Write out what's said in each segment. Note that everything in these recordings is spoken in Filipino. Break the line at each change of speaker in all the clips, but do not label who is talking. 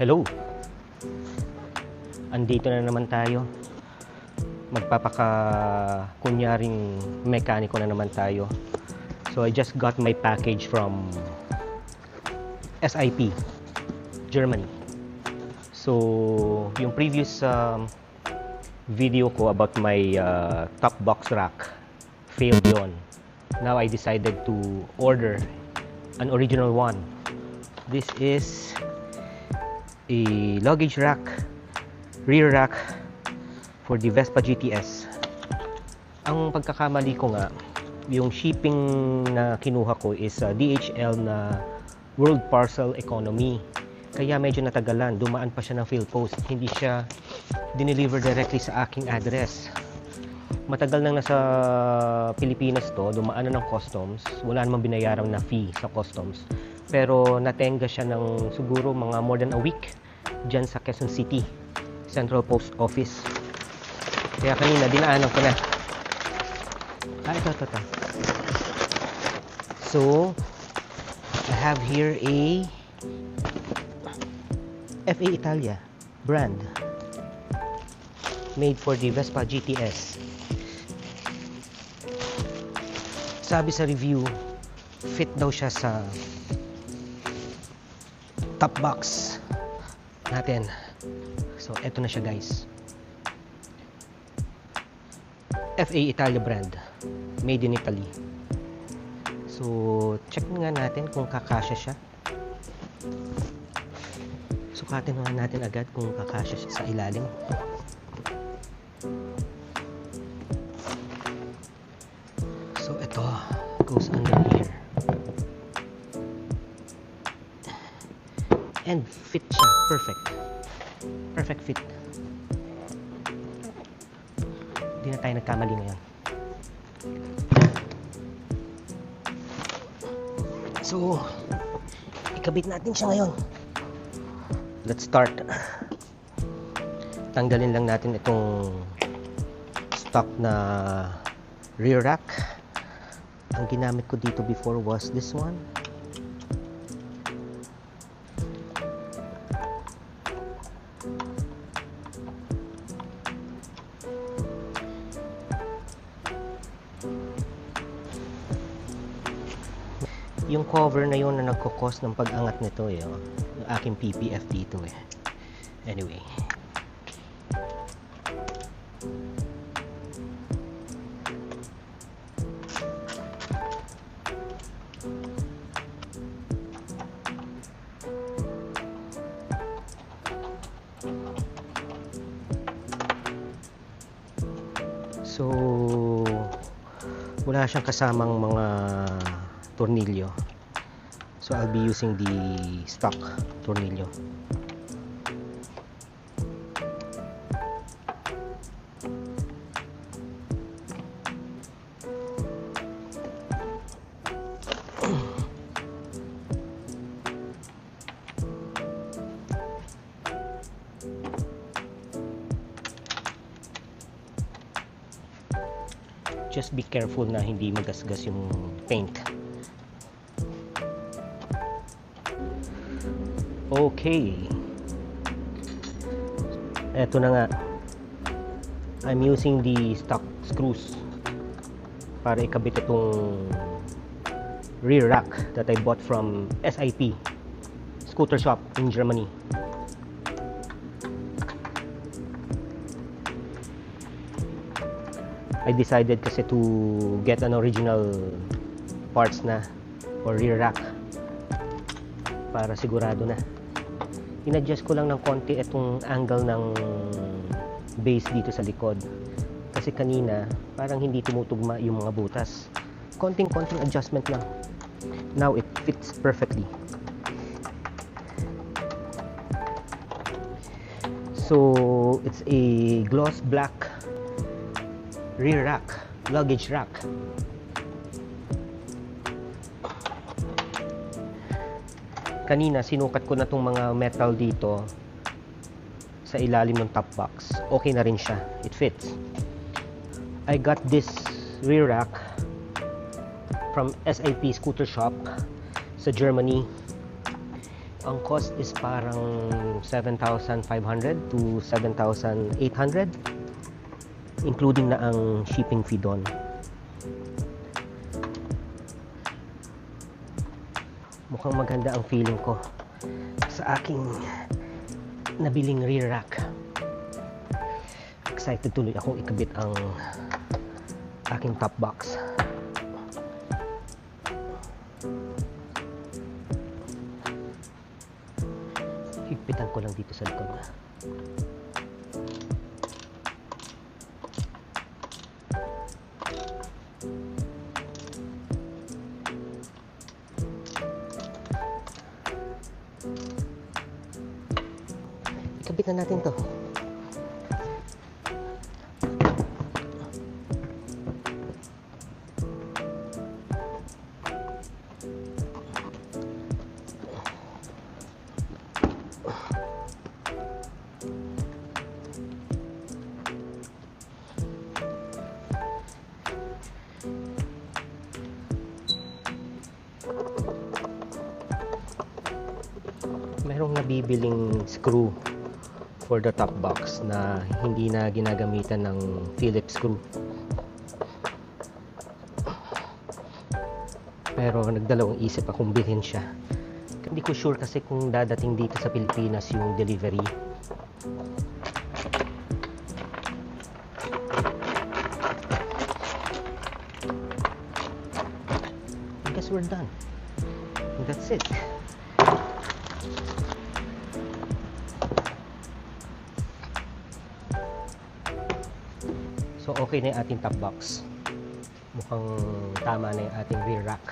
Hello! Andito na naman tayo. Kunyaring mekaniko na naman tayo. So I just got my package from SIP, Germany. So yung previous video ko about my top box rack failed yon. Now I decided to order an original one. This is a luggage rack, rear rack for the Vespa GTS. Ang pagkakamali ko nga, yung shipping na kinuha ko is DHL na World Parcel Economy. Kaya medyo natagalan, dumaan pa siya ng PhilPost. Hindi siya dineliver directly sa aking address. Matagal nang nasa Pilipinas to, dumaan na ng customs. Wala namang binayarang na fee sa customs. Pero natenga siya ng siguro mga more than a week dyan sa Quezon City Central Post Office. Kaya kanina dinaanan ko na. Ito. So I have here a FA Italia brand made for the Vespa GTS. Sabi sa review, fit daw siya sa top box natin. So eto na siya, guys. FA Italia brand, made in Italy. So check nga natin kung kakasya siya. Sukatin nga natin agad kung kakasya siya sa ilalim. So ito goes under here. And fit siya, perfect fit. Hindi na tayo nagkamali ngayon. So ikabit natin siya ngayon. Let's start. Tanggalin lang natin itong stock na rear rack. Ang ginamit ko dito before was this one. Yung cover na yun na nagkukos ng pag-angat nito eh, oh. Yung aking PPF dito eh. Anyway. So wala siyang kasamang mga tornilyo. So I'll be using the stock tornilyo. Just be careful na hindi magasgas yung paint. Okay. Eto na nga. I'm using the stock screws para ikabit itong rear rack that I bought from SIP Scooter Shop in Germany. I decided kasi to get an original parts na for rear rack para sigurado na. In-adjust ko lang ng konti itong angle ng base dito sa likod kasi kanina parang hindi tumutugma yung mga butas. Konting adjustment lang. Now it fits perfectly. So it's a gloss black rear rack, luggage rack. Kanina sinukat ko na tong mga metal dito sa ilalim ng top box. Okay na rin siya. It fits. I got this rear rack from SIP Scooter Shop sa Germany. Ang cost is parang 7,500 to 7,800, including na ang shipping fee doon. Mukhang maganda ang feeling ko sa aking nabiling rear rack. Excited tuloy akong ikabit ang aking top box. Higpitan ko lang dito sa likod. Ikabit na natin to. Merong nabibiling screw for the top box na hindi na ginagamitan ng Phillips screw. Pero nagdalawang isip akong bilhin siya. Hindi ko sure kasi kung dadating dito sa Pilipinas yung delivery. I guess we're done. And that's it. So okay na yung ating top box. Mukhang tama na yung ating rear rack.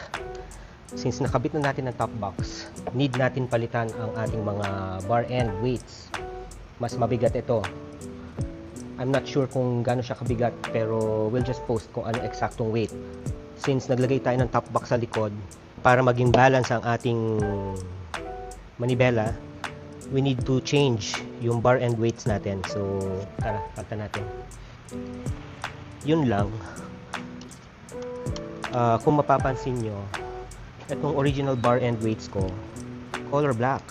Since nakabit na natin ang top box, need natin palitan ang ating mga bar end weights. Mas mabigat ito. I'm not sure kung gaano siya kabigat, pero we'll just post kung ano eksaktong weight. Since naglagay tayo ng top box sa likod, para maging balance ang ating manibela, we need to change yung bar end weights natin. So tara, palitan natin. Yun lang. Kung mapapansin nyo, itong original bar end weights ko, color black.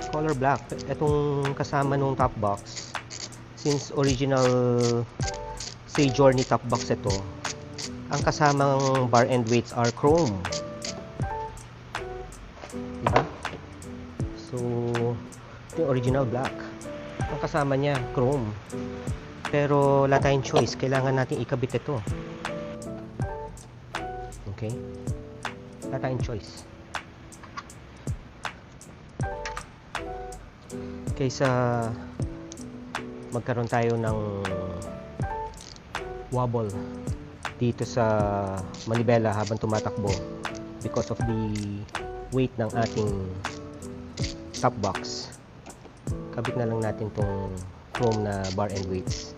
Color black. Itong kasama nung top box, since original say Journey top box ito, ang kasamang bar end weights are chrome. Diba? So, ito yung original black. Ang kasama niya, chrome. Pero wala tayong choice. Kailangan natin ikabit ito. Okay? Wala tayong choice. Kaysa magkaroon tayo ng wobble dito sa manibela habang tumatakbo because of the weight ng ating top box, kabit na lang natin tong chrome na bar end weights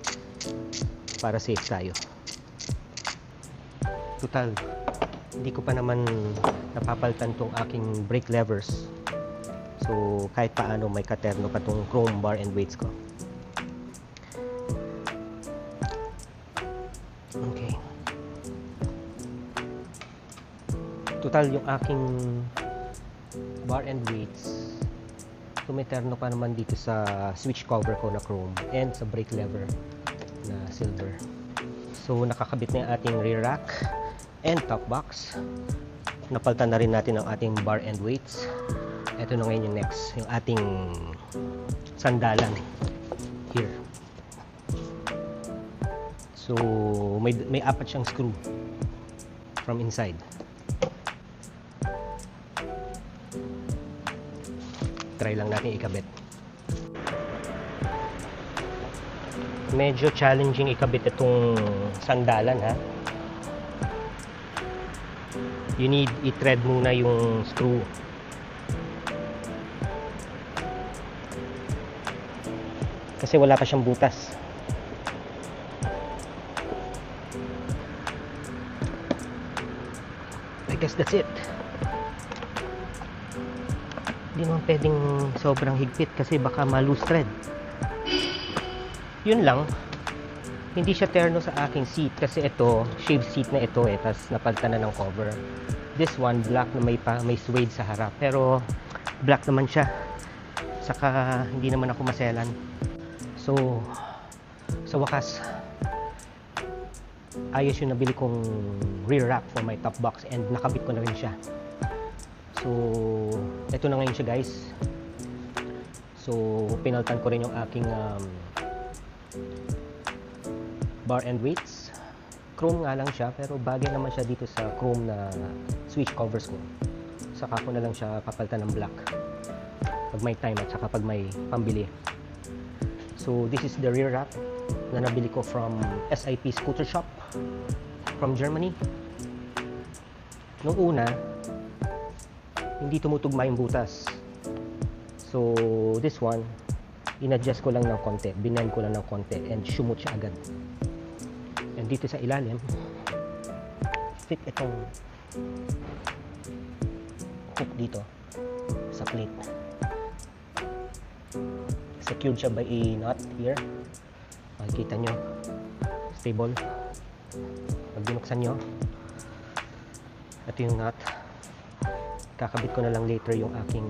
para safe tayo. Total, hindi ko pa naman napapalitan tong aking brake levers, so kahit paano may katerno pa tong chrome bar end weights ko. Okay, total yung aking bar end weights, tumeterno pa naman dito sa switch cover ko na chrome and sa brake lever na silver. So nakakabit na yung ating rear rack and top box. Napalitan na rin natin ang ating bar end weights. Ito na ngayon yung next, yung ating sandalan here. So may apat siyang screw from inside. Try lang natin ikabit. Medyo challenging ikabit itong sandalan, ha. You need i-thread muna yung screw. Kasi wala pa siyang butas. I guess that's it. Hindi naman pwedeng sobrang higpit kasi baka ma-loose thread. Yun lang. Hindi siya terno sa aking seat kasi ito, shave seat na ito eh, tapos napalitan na ng cover. This one, black na may suede sa harap, pero black naman siya. Saka hindi naman ako maselan. So, sa wakas, ayos yung nabili kong rear rack for my top box and nakabit ko na rin siya. So, ito na ngayon siya guys. So, pinaltan ko rin yung aking bar and weights. Chrome nga lang siya, pero bagay naman siya dito sa chrome na switch covers ko. Saka ko na lang siya papalitan ng black pag may time at saka pag may pambili. So this is the rear rack na nabili ko from SIP Scooter Shop from Germany. Nung una, hindi tumutugma yung butas. So this one, in-adjust ko lang ng konti, binend ko lang ng konti and shumot siya agad. And dito sa ilalim, fit itong hook dito sa plate. Secured siya by a nut here. Makikita nyo, stable. Pag binuksan nyo, ito yung nut. Kakabit ko na lang later yung aking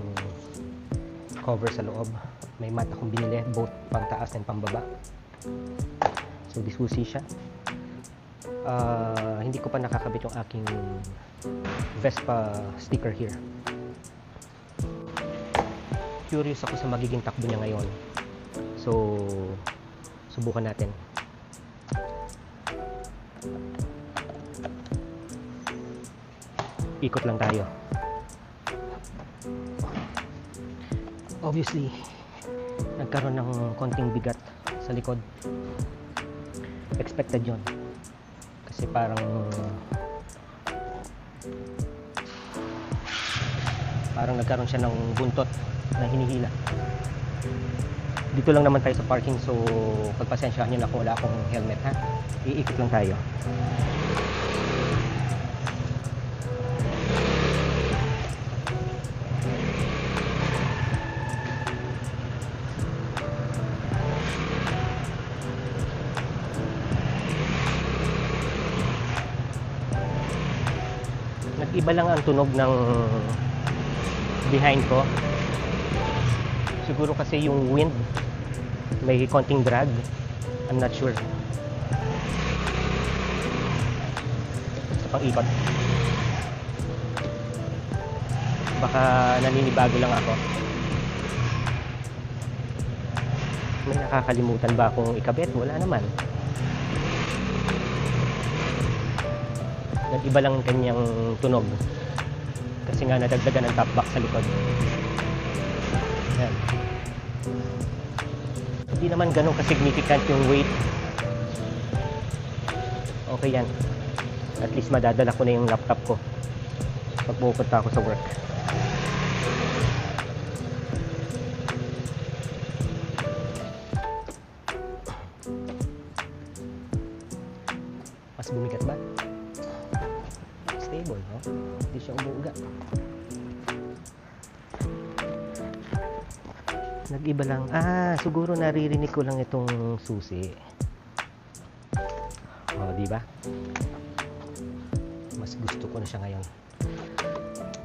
cover sa loob. May mat akong binili, both pang taas and pang baba. So this will see siya. Hindi ko pa nakakabit yung aking Vespa sticker here. Curious ako sa magiging takbo niya ngayon. So, subukan natin. Ikot lang tayo. Obviously, nagkaroon ng konting bigat sa likod. Expected yon. Kasi parang nagkaroon siya ng buntot na hinihila. Dito lang naman tayo sa parking, so pagpasensyahan nyo na kung wala akong helmet ha. Iikot lang tayo. Nag-iba lang ang tunog ng behind ko. Siguro kasi yung wind may konting drag. I'm not sure. Sa pang-ikot. Baka naninibago lang ako. May nakakalimutan ba akong ikabit? Wala naman. Nag-iba lang kanyang tunog. Kasi nga nadagdagan ng top box sa likod. Yan. Hindi naman ganun ka-significant yung weight. Okay yan. At least madadala ko na yung laptop ko pag pupunta ako sa work. Mas bumigat ba? Stable, no? Hindi siya umuuga. Nag-iba lang. Siguro naririnig ko lang itong susi. Oh, di ba? Mas gusto ko na siya ngayon.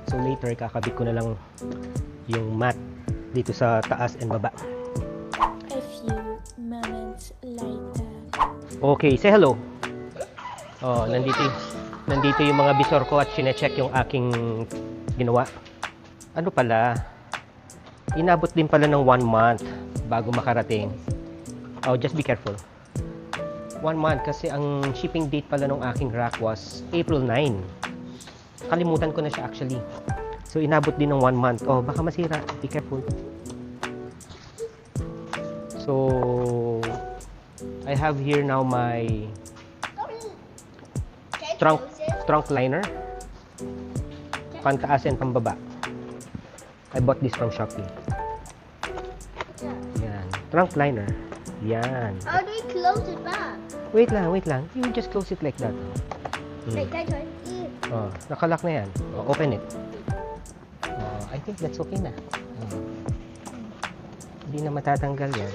So later, kakabit ko na lang yung mat dito sa taas and baba.
A few moments later.
Okay, say hello. Oh, nandito yung mga bisor ko at sine-check yung aking ginawa. Ano pala? Inabot din pala ng 1 month bago makarating. Oh, just be careful. 1 month kasi ang shipping date pala ng aking rack was April 9. Kalimutan ko na siya actually. So inabot din ng 1 month. Oh, baka masira. Be careful. So I have here now my trunk liner. Pantaas and pambaba. I bought this from Shopee. Yan. Trunk liner. Yan.
How do you close it back?
Wait lang. You just close it like that.
Like that one?
Oh, nakalock na yan. Oh, open it. Oh, I think that's okay na. Hindi na matatanggal yan.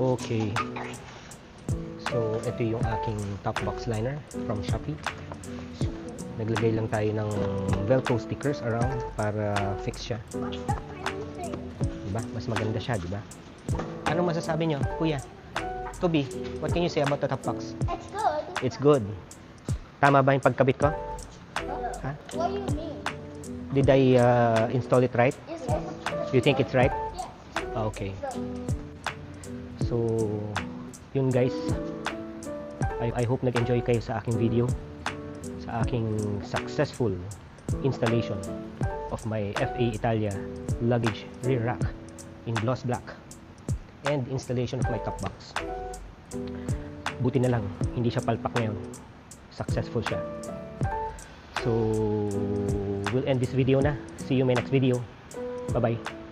Okay. So, ito yung aking top box liner from Shopee. Naglagay lang tayo ng Velcro stickers around para fix siya.
What's the pretty thing?
Diba? Mas maganda siya, diba? Anong masasabi nyo, kuya? Toby, what can you say about the top box?
It's good.
It's good. Tama ba yung pagkabit ko? Huh?
What do you mean?
Did I install it right?
Yes.
You think it's right?
Yes.
Okay. So, yun guys. I hope nag-enjoy kayo sa aking video. Sa aking successful installation of my FA Italia luggage rear rack in gloss black and installation of my top box. Buti na lang, hindi siya palpak ngayon. Successful siya. So, we'll end this video na. See you in my next video. Bye-bye.